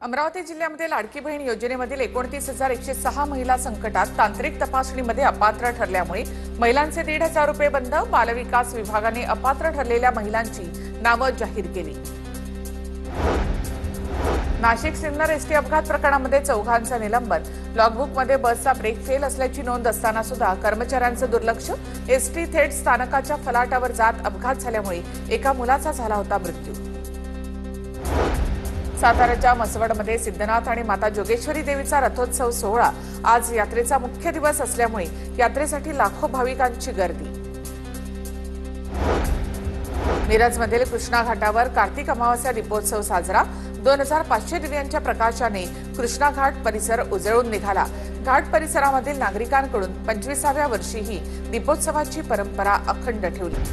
अमरावती जिल्ह्यामध्ये लाडकी बहीण योजनेमधील 29,106 महिला संकटात तांत्रिक तपासणीमध्ये अपात्र ठरल्यामुळे महिलांचे 1,500 रुपये बंद. बालविकास विभागाने अपात्र ठरलेल्या महिलांची नावं जाहीर केली. नाशिक सिन्नर एसटी अपघात प्रकरणामध्ये चौघांचं निलंबन. लॉगबुकमध्ये बसचा ब्रेक फेल असल्याची नोंद असताना सुद्धा कर्मचाऱ्यांचं दुर्लक्ष. एसटी थेट स्थानकाच्या फलाटावर जात अपघात झाल्यामुळे एका मुलाचा झाला होता मृत्यू. साताऱ्याच्या मसवडमध्ये सिद्धनाथ आणि माता जोगेश्वरी देवीचा रथोत्सव सोहळा आज यात्रेचा मुख्य दिवस असल्यामुळे यात्रेसाठी लाखो भाविकांची गर्दी. मिरजमधील कृष्णा घाटावर कार्तिक अमावस्या दीपोत्सव साजरा. 2,500 दिव्यांच्या प्रकाशाने कृष्णा घाट परिसर उजळून निघाला. घाट परिसरामधील नागरिकांकडून 25व्या वर्षीही दीपोत्सवाची परंपरा अखंड ठेवली.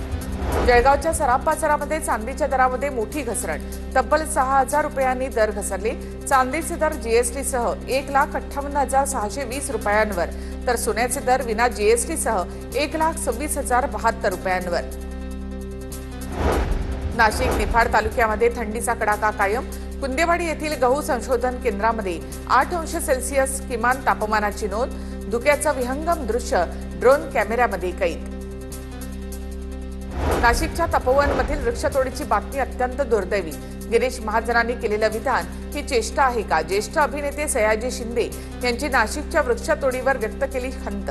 जळगावच्या सराफ बाजारामध्ये चांदीच्या दरामध्ये मोठी घसरण. तब्बल 6,000 रुपयांनी दर घसरले. चांदीचे दर जीएसटीसह 1,58,620 रुपयांवर, तर सोन्याचे दर विना जीएसटीसह 1,26,072 रुपयांवर. नाशिक निफाड तालुक्यामध्ये थंडीचा कडाका कायम. कुंदेवाडी येथील गहू संशोधन केंद्रामध्ये 8 अंश सेल्सिअस किमान तापमानाची नोंद. धुक्याचं विहंगम दृश्य ड्रोन कॅमेऱ्यामध्ये कैद. नाशिकच्या तपोवनमधील वृक्षतोडीची बातमी अत्यंत दुर्दैवी. गिरीश महाजनांनी केलेलं विधान ही चेष्टा आहे का? ज्येष्ठ अभिनेते सयाजी शिंदे यांची नाशिकच्या वृक्षतोडीवर व्यक्त केली खंत.